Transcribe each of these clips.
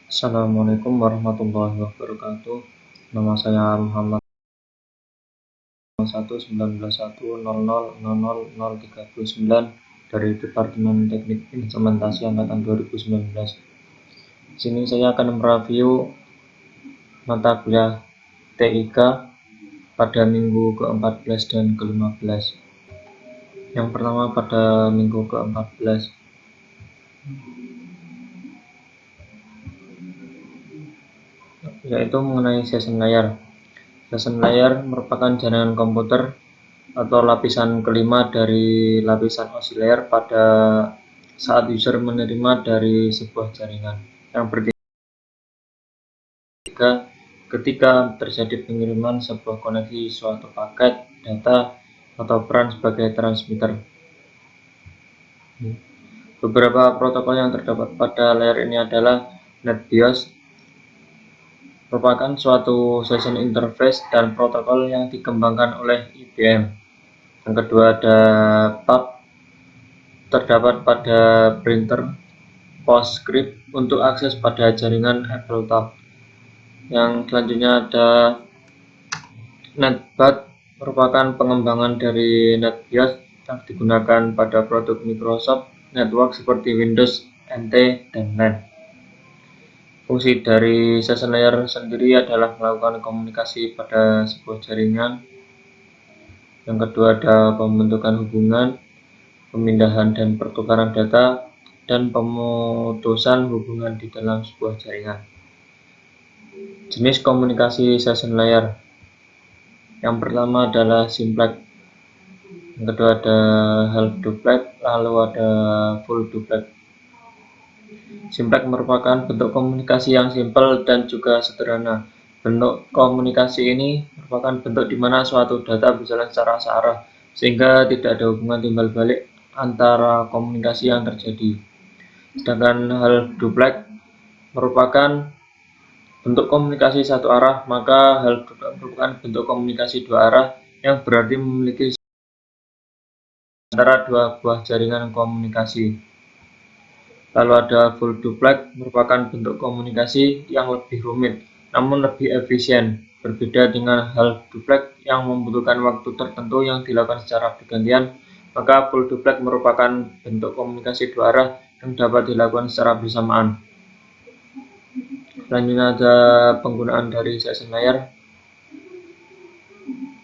Assalamualaikum warahmatullahi wabarakatuh. Nama saya Muhammad 19111100039 dari Departemen Teknik Instrumentasi Angkatan 2019. Di sini saya akan mereview mata kuliah TIK pada minggu ke-14 dan ke-15. Yang pertama pada minggu ke-14, yaitu mengenai session layar. Session layar merupakan jaringan komputer atau lapisan kelima dari lapisan OSI layer pada saat user menerima dari sebuah jaringan yang bertiga ketika terjadi pengiriman sebuah koneksi suatu paket, data, atau peran sebagai transmitter. Beberapa protokol yang terdapat pada layer ini adalah NetBIOS, merupakan suatu session interface dan protokol yang dikembangkan oleh IBM. Yang kedua ada PUB, terdapat pada printer PostScript untuk akses pada jaringan AppleTalk. Yang selanjutnya ada NetBUD, merupakan pengembangan dari NetBIOS yang digunakan pada produk Microsoft Network seperti Windows NT dan LAN. Fungsi dari session layer sendiri adalah melakukan komunikasi pada sebuah jaringan. Yang kedua ada pembentukan hubungan, pemindahan dan pertukaran data, dan pemutusan hubungan di dalam sebuah jaringan. Jenis komunikasi session layer. Yang pertama adalah simplex. Yang kedua ada half duplex, lalu ada full duplex. Simplex merupakan bentuk komunikasi yang simpel dan juga sederhana. Bentuk komunikasi ini merupakan bentuk di mana suatu data berjalan secara searah, sehingga tidak ada hubungan timbal balik antara komunikasi yang terjadi. Sedangkan half duplex merupakan bentuk komunikasi satu arah, maka half duplex merupakan bentuk komunikasi dua arah yang berarti memiliki antara dua buah jaringan komunikasi. Lalu ada full duplex, merupakan bentuk komunikasi yang lebih rumit namun lebih efisien, berbeda dengan half duplex yang membutuhkan waktu tertentu yang dilakukan secara bergantian. Maka full duplex merupakan bentuk komunikasi dua arah yang dapat dilakukan secara bersamaan. Selanjutnya ada penggunaan dari session layer.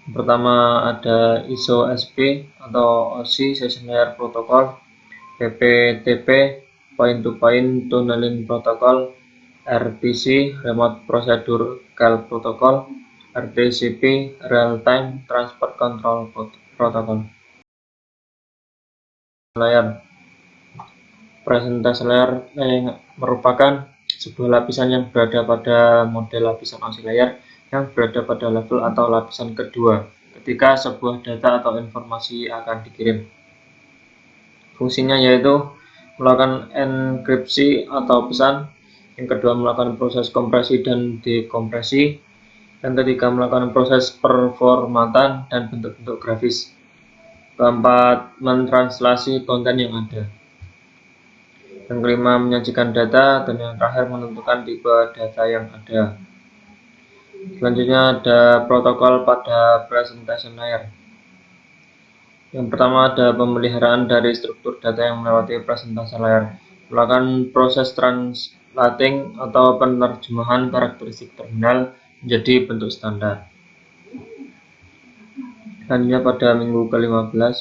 Pertama ada ISO-SP atau OSI Session Layer Protocol, PPTP Point-to-Point Tunneling Protocol, RPC Remote Procedure Call Protocol, RTCP Real-Time Transfer Control Protocol. Layer presentasi layer merupakan sebuah lapisan yang berada pada model lapisan OSI layer yang berada pada level atau lapisan kedua ketika sebuah data atau informasi akan dikirim. Fungsinya yaitu melakukan enkripsi atau pesan, yang kedua melakukan proses kompresi dan dekompresi, yang ketiga melakukan proses performatan dan bentuk-bentuk grafis, keempat mentranslasi konten yang ada, yang kelima menyajikan data, dan yang terakhir menentukan tipe data yang ada. Selanjutnya ada protokol pada presentation layer. Yang pertama ada pemeliharaan dari struktur data yang melewati presentasi layer, melakukan proses translating atau penerjemahan karakteristik terminal menjadi bentuk standar. Selanjutnya pada minggu ke-15.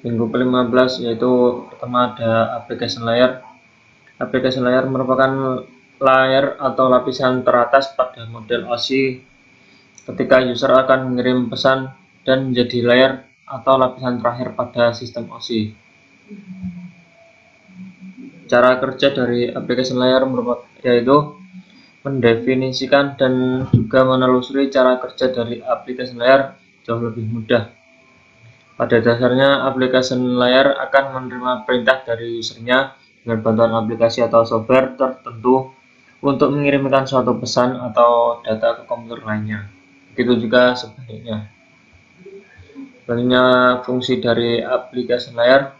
Minggu ke-15 yaitu pertama ada application layer. Application layer merupakan layer atau lapisan teratas pada model OSI ketika user akan mengirim pesan dan menjadi layer atau lapisan terakhir pada sistem OSI. Cara kerja dari application layer yaitu mendefinisikan dan juga menelusuri cara kerja dari application layer jauh lebih mudah. Pada dasarnya, application layer akan menerima perintah dari usernya dengan bantuan aplikasi atau software tertentu untuk mengirimkan suatu pesan atau data ke komputer lainnya. Begitu juga sebaliknya. Selanjutnya, fungsi dari application layer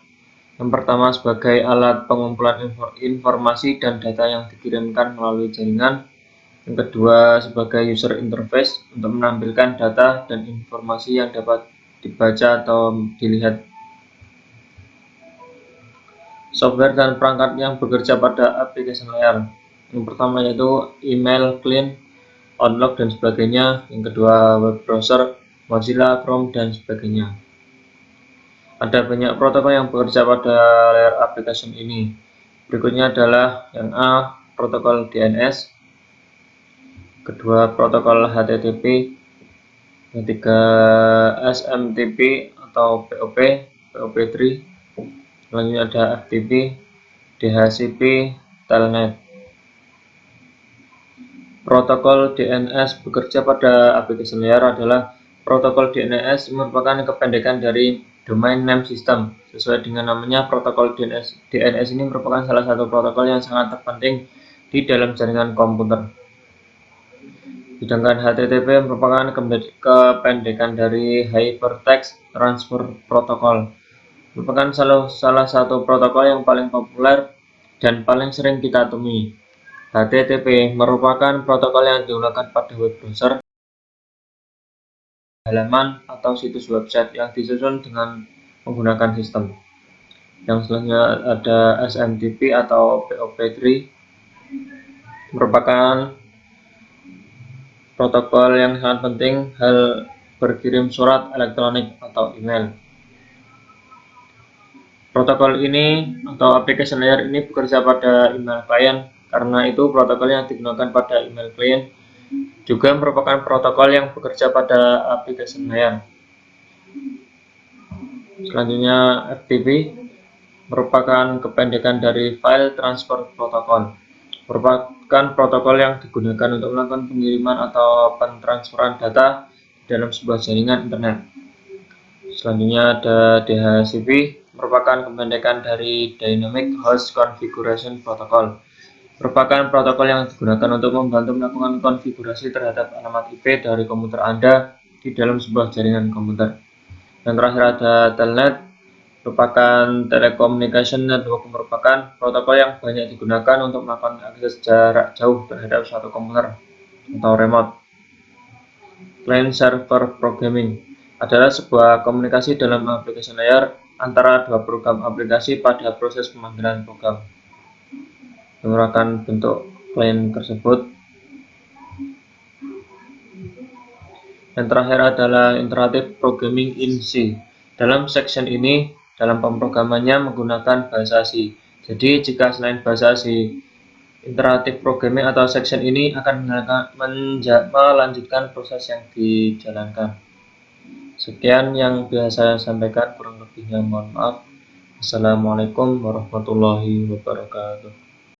Yang pertama sebagai alat pengumpulan informasi dan data yang dikirimkan melalui jaringan. Yang kedua sebagai user interface untuk menampilkan data dan informasi yang dapat dibaca atau dilihat. Software dan perangkat yang bekerja pada application layer. Yang pertama yaitu email, client, Outlook dan sebagainya. Yang kedua web browser, Mozilla, Chrome dan sebagainya. Ada banyak protokol yang bekerja pada layer application ini. Berikutnya adalah yang A, protokol DNS, kedua protokol HTTP, yang ketiga SMTP atau POP, POP3, selanjutnya ada FTP, DHCP, Telnet. Protokol DNS bekerja pada application layer adalah protokol DNS merupakan kependekan dari Domain Name System. Sesuai dengan namanya, protokol DNS ini merupakan salah satu protokol yang sangat terpenting di dalam jaringan komputer. Sedangkan HTTP merupakan kependekan dari Hypertext Transfer Protocol. Merupakan salah satu protokol yang paling populer dan paling sering kita temui. HTTP merupakan protokol yang digunakan pada web browser, halaman, atau situs website yang disusun dengan menggunakan sistem. Yang selanjutnya ada SMTP atau POP3, merupakan protokol yang sangat penting hal berkirim surat elektronik atau email. Protokol ini atau application layer ini bekerja pada email client. Karena itu protokol yang digunakan pada email client juga merupakan protokol yang bekerja pada application layer. Selanjutnya FTP merupakan kependekan dari File Transfer Protocol. Merupakan protokol yang digunakan untuk melakukan pengiriman atau pentransferan data dalam sebuah jaringan internet. Selanjutnya ada DHCP, merupakan kependekan dari Dynamic Host Configuration Protocol. Merupakan protokol yang digunakan untuk membantu melakukan konfigurasi terhadap alamat IP dari komputer Anda di dalam sebuah jaringan komputer. Yang terakhir ada Telnet, merupakan Telecommunication Network, merupakan protokol yang banyak digunakan untuk melakukan akses jarak jauh terhadap suatu komputer atau remote. Client Server Programming adalah sebuah komunikasi dalam application layer antara dua program aplikasi pada proses pemanggilan program. Menggunakan bentuk client tersebut. Yang terakhir adalah Interactive Programming in C. Dalam section ini, dalam pemrogramannya menggunakan bahasa C. Jadi jika selain bahasa C, Interactive Programming atau section ini akan melanjutkan proses yang dijalankan. Sekian yang biasa saya sampaikan, kurang lebihnya mohon maaf. Assalamualaikum warahmatullahi wabarakatuh.